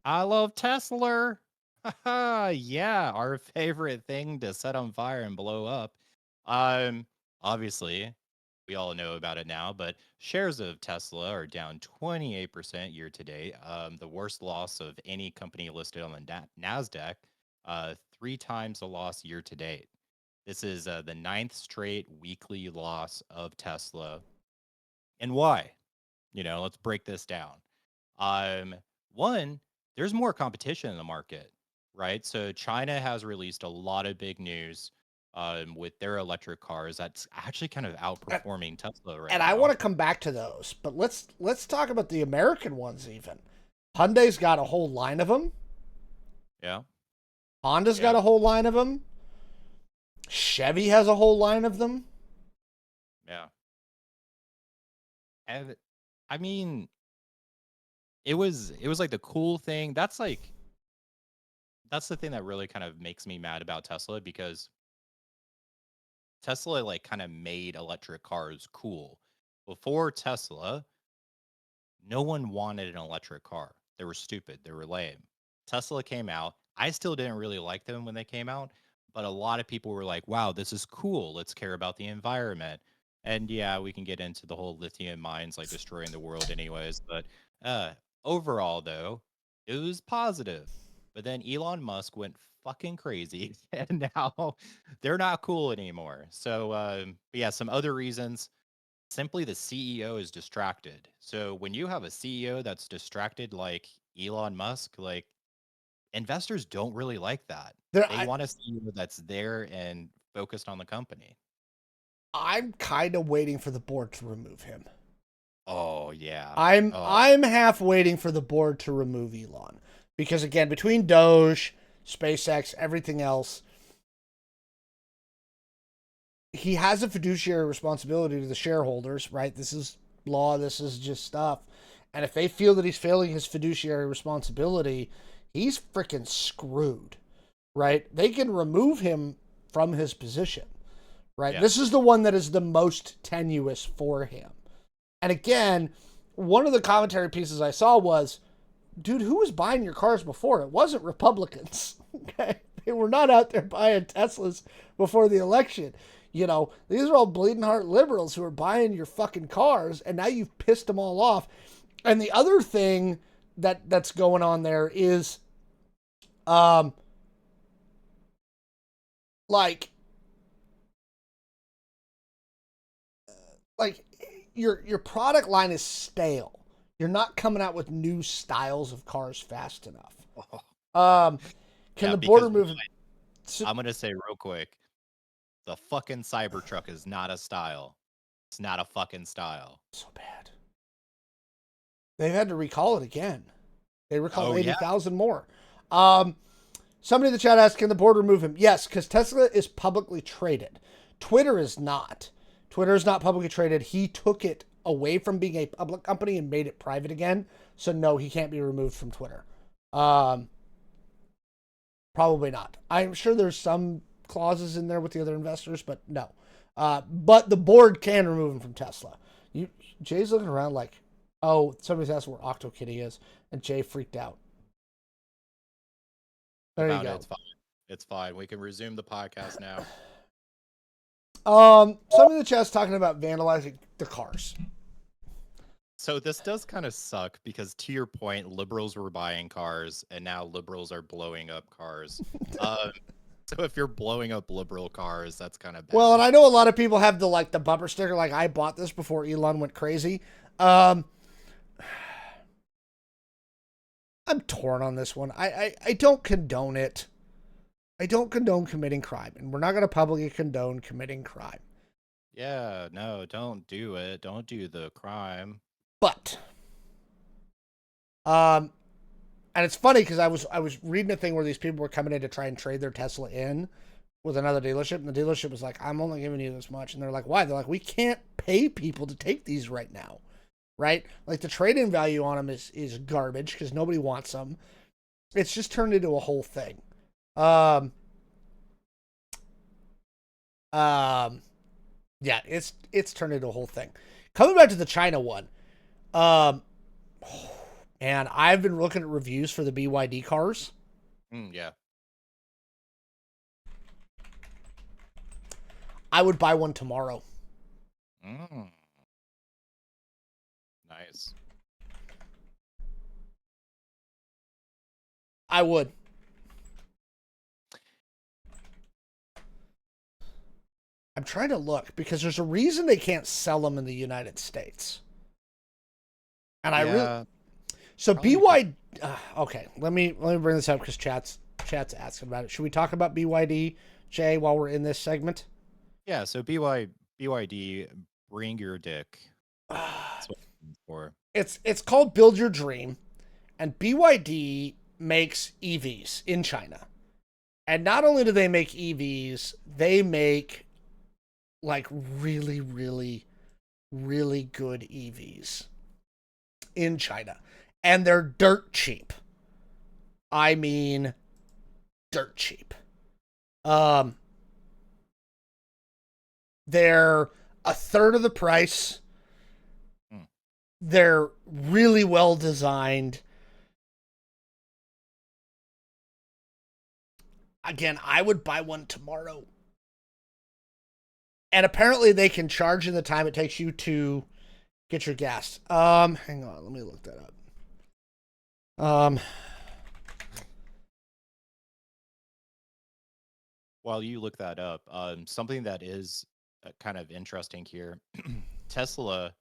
I love Tesla. Yeah, our favorite thing to set on fire and blow up. Um, Obviously, we all know about it now, but shares of Tesla are down 28% year to date. The worst loss of any company listed on the Nasdaq. Three times the loss year to date. This is the ninth straight weekly loss of Tesla. And why? Let's break this down. Um, One, there's more competition in the market, right? So China has released a lot of big news with their electric cars that's actually kind of And, outperforming Tesla right and I want now. to come back to those, but let's talk about the American ones even. Hyundai's got a whole line of them. Yeah, Honda's got yeah, a whole line of them. Chevy has a whole line of them. yeah. And I mean, it was like the cool thing. That's the thing that really kind of makes me mad about Tesla because Tesla like kind of made electric cars cool. Before Tesla, no one wanted an electric car. They were stupid. They were lame. Tesla came out. I still didn't really like them when they came out, but a lot of people were like, wow, this is cool. Let's care about the environment. And yeah, we can get into the whole lithium mines like destroying the world anyways, but uh overall though, it was positive. But then Elon Musk went fucking crazy and now they're not cool anymore. So but yeah, some other reasons simply the CEO is distracted. So when you have a CEO that's distracted like Elon Musk, like investors don't really like that. There, They want a CEO that's there and focused on the company. I'm kind of waiting for the board to remove him. Oh yeah. I'm Oh I'm half waiting for the board to remove Elon because again, between Doge, SpaceX, everything else, he has a fiduciary responsibility to the shareholders, right? This is law, this is just stuff. And if they feel that he's failing his fiduciary responsibility, he's freaking screwed, right? They can remove him from his position, right? yeah. This is the one that is the most tenuous for him. And again, one of the commentary pieces I saw was, dude, who was buying your cars before? It wasn't Republicans. Okay. They were not out there buying Teslas before the election. You know, these are all bleeding heart liberals who are buying your fucking cars, and now you've pissed them all off. And the other thing that's going on there is um like like your product line is stale. You're not coming out with new styles of cars fast enough. Oh, Um, can yeah, the border because move? I'm gonna say real quick, the fucking Cybertruck is not a style. It's not a fucking style. So bad. They've had to recall it again. They recalled Oh yeah. 80,000 more. Um, Somebody in the chat asked, can the board remove him? Yes, because Tesla is publicly traded. Twitter is not. Twitter is not publicly traded. He took it away from being a public company and made it private again. So no, he can't be removed from Twitter. Um, Probably not. I'm sure there's some clauses in there with the other investors, but no. But the board can remove him from Tesla. Jay's looking around like, oh, somebody's asking where OctoKitty is, and Jay freaked out. I There you found it. go. It's fine. It's fine. We can resume the podcast now. Some of the chat's talking about vandalizing the cars. So this does kind of suck because to your point, liberals were buying cars and now liberals are blowing up cars. Um, so if you're blowing up liberal cars, that's kind of Well, and bad. I know a lot of people have the bumper sticker, like I bought this before Elon went crazy. Um, I'm torn on this one. I don't condone it. I don't condone committing crime, and we're not going to publicly condone committing crime. Yeah, no, don't do it. Don't do the crime. But um, and it's funny because I was reading a thing where these people were coming in to try and trade their Tesla in with another dealership, and the dealership was like, "I'm only giving you this much," and they're like, "Why?" They're like, "We can't pay people to take these right now, right? Like the trade-in value on them is garbage because nobody wants them. It's just turned into a whole thing." Um, um, yeah, it's turned into a whole thing. Coming back to the China one, um, And I've been looking at reviews for the BYD cars. Yeah. I would buy one tomorrow. Nice. I would. I'm trying to look because there's a reason they can't sell them in the United States. And I really so BYD. Okay, let me bring this up because chat's asking about it. Should we talk about BYD, Jay, while we're in this segment? Yeah. So BYD, bring your dick. That's what I'm for. It's called Build Your Dream, and BYD makes EVs in China. And not only do they make EVs, they make like really, really, really good EVs in China. And they're dirt cheap. I mean, dirt cheap. They're a third of the price. They're really well designed. Again, I would buy one tomorrow. And apparently they can charge in the time it takes you to get your gas. Hang on, let me look that up. While you look that up, something that is kind of interesting here, Tesla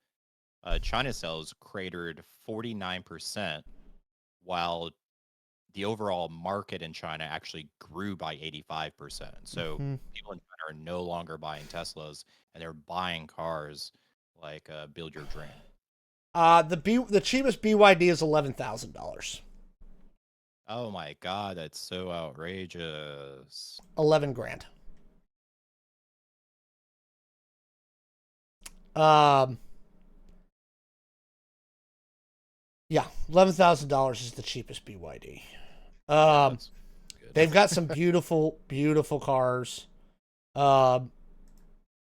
China sales cratered 49%, while the overall market in China actually grew by 85%. So people in China are no longer buying Teslas, and they're buying cars like Build Your Dream. The cheapest BYD is $11,000. Oh my God, that's so outrageous. 11 grand. Yeah, $11,000 is the cheapest BYD. They've got some beautiful, beautiful cars. There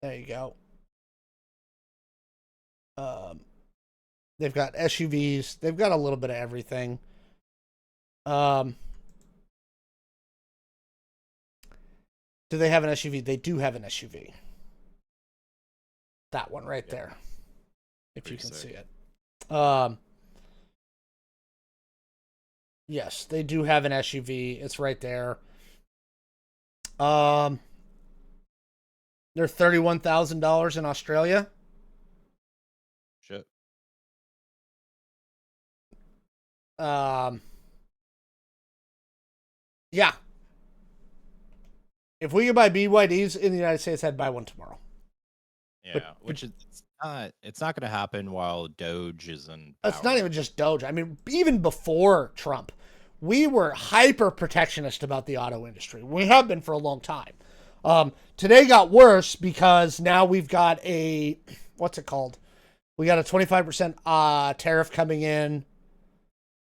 you go. They've got SUVs. They've got a little bit of everything. Do they have an SUV? They do have an SUV. That one right there. If you can see it. Yes, they do have an SUV. It's right there. They're $31,000 in Australia. Shit. Yeah. If we could buy BYDs in the United States, I'd buy one tomorrow. Yeah, which is it's not going to happen while Doge is in power. It's not even just Doge. I mean, even before Trump, we were hyper protectionist about the auto industry. We have been for a long time. Today got worse because now we've got a, what's it called? We got a 25% tariff coming in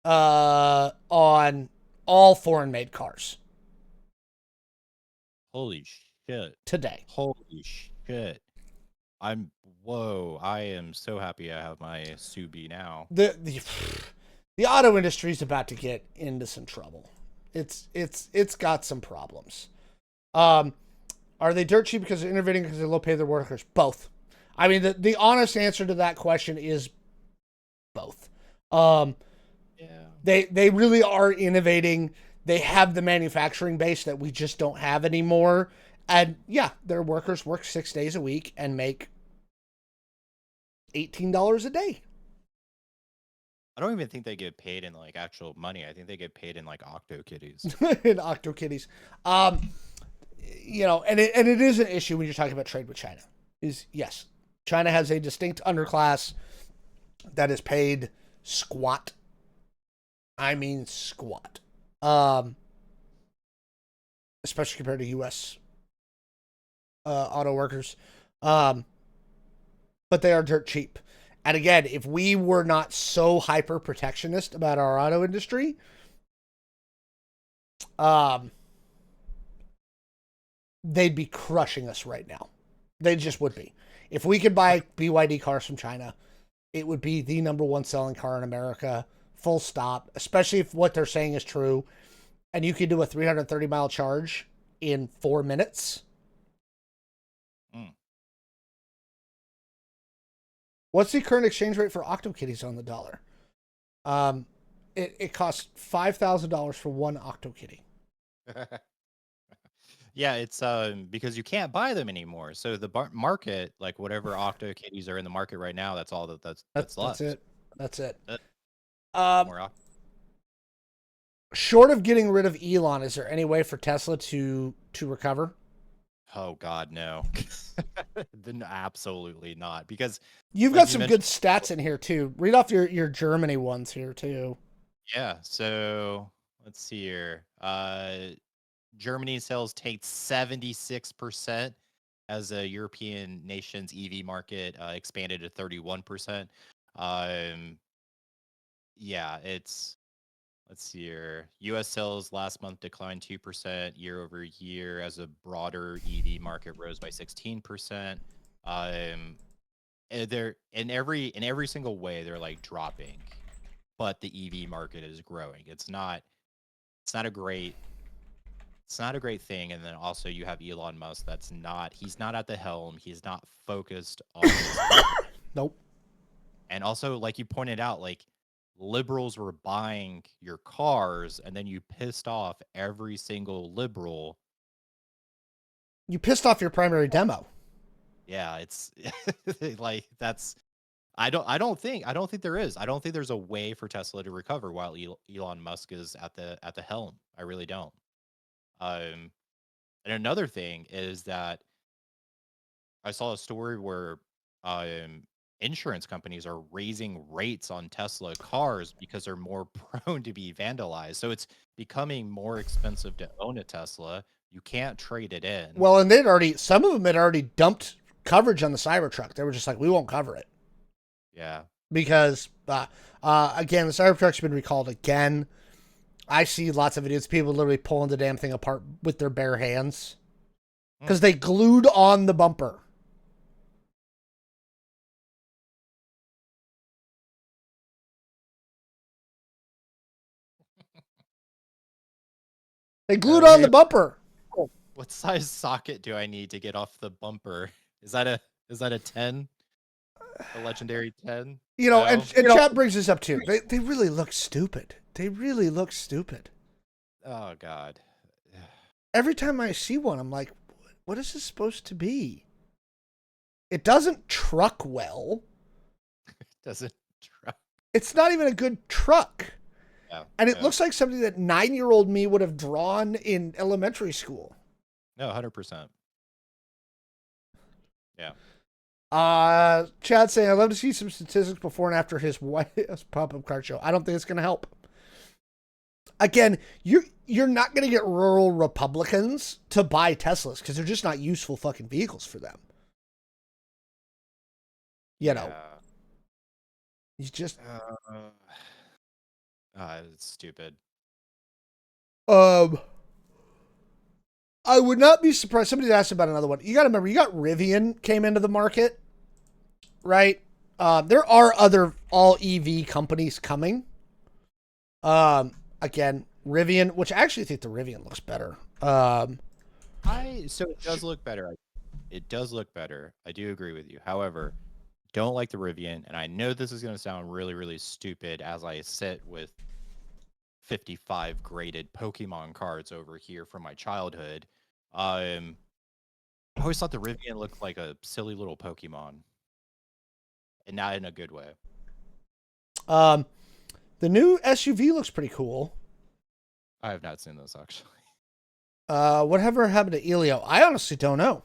on all foreign made cars. Holy shit. Today. Holy shit. I am so happy I have my Subi now. The auto industry is about to get into some trouble. It's got some problems. Are they dirt cheap because they're innovating because they low pay their workers? Both. I mean, the honest answer to that question is both. Yeah. They really are innovating. They have the manufacturing base that we just don't have anymore. And yeah, their workers work 6 days a week and make $18 a day. I don't even think they get paid in like actual money. I think they get paid in like OctoKitties. In OctoKitties. You know, and it is an issue when you're talking about trade with China. Is yes, China has a distinct underclass that is paid squat. I mean squat. Especially compared to U.S. Auto workers. But they are dirt cheap. And again, if we were not so hyper protectionist about our auto industry, they'd be crushing us right now. They just would be. If we could buy BYD cars from China, it would be the number one selling car in America full stop, especially if what they're saying is true and you can do a 330-mile charge in 4 minutes. Mm. What's the current exchange rate for OctoKitties on the dollar? It costs $5,000 for one OctoKitty. Yeah, it's because you can't buy them anymore. So the market, like whatever OctoKitties are in the market right now, that's all that's left. That's it. That's it. No more Short of getting rid of Elon, is there any way for Tesla to recover? Oh God, no. Then absolutely not. Because You've like got you some mentioned, good stats in here too. Read off your Germany ones here too. yeah. So let's see here. Germany sales take 76% as a European nation's EV market expanded to 31%. Yeah, it's let's see here. US sales last month declined 2% year over year as a broader EV market rose by 16%. They're in every single way they're like dropping, but the EV market is growing. It's not a great thing. And then also you have Elon Musk he's not at the helm. He's not focused on this. Nope. And also, like you pointed out, like liberals were buying your cars and then you pissed off every single liberal. You pissed off your primary demo. Yeah, it's like I don't think there is. I don't think there's a way for Tesla to recover while Elon Musk is at the helm. I really don't. And another thing is that I saw a story where insurance companies are raising rates on Tesla cars because they're more prone to be vandalized. So it's becoming more expensive to own a Tesla. You can't trade it in. Well, and some of them had already dumped coverage on the Cybertruck. They were just like, we won't cover it. Yeah. Because, again, the Cybertruck's been recalled again. I see lots of videos, people literally pulling the damn thing apart with their bare hands. Because they glued on the bumper. They glued on the bumper. What size socket do I need to get off the bumper? Is that a 10? A legendary 10? You know, No? and chat brings this up too. They really look stupid. They really look stupid. Oh God. Every time I see one, I'm like, what is this supposed to be? It doesn't truck well. Doesn't truck. It's not even a good truck. Yeah, and it looks like something that 9-year-old me would have drawn in elementary school. No, 100%. Yeah. Chad saying, I'd love to see some statistics before and after his pop-up car show. I don't think it's going to help. Again, you're not going to get rural Republicans to buy Teslas because they're just not useful fucking vehicles for them. You know. He's just... it's stupid. I would not be surprised. Somebody asked about another one. You got to remember, you got Rivian came into the market, right? There are other all EV companies coming. Again, Rivian, which I actually think the Rivian looks better. So it does look better. It does look better. I do agree with you. However, don't like the Rivian, and I know this is going to sound really, really stupid as I sit with 55 graded Pokemon cards over here from my childhood. I always thought the Rivian looked like a silly little Pokemon, and not in a good way. The new SUV looks pretty cool. I have not seen this actually. Whatever happened to Elio? I honestly don't know.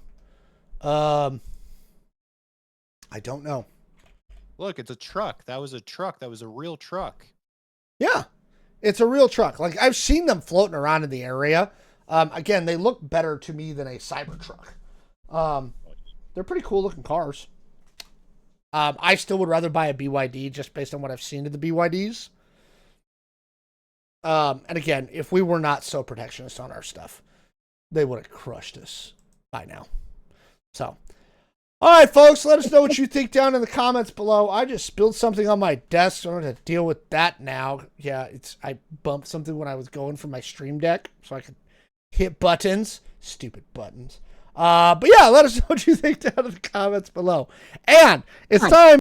I don't know. Look, it's a truck. That was a truck. That was a real truck. Yeah, it's a real truck. Like, I've seen them floating around in the area. Again, they look better to me than a Cybertruck. They're pretty cool looking cars. I still would rather buy a BYD just based on what I've seen of the BYDs. And again, if we were not so protectionist on our stuff, they would have crushed us by now. So, All right, folks, let us know what you think down in the comments below. I just spilled something on my desk, so I'm going to deal with that now. Yeah, I bumped something when I was going from my Stream Deck, so I could hit buttons. Stupid buttons. But yeah, let us know what you think down in the comments below. And it's time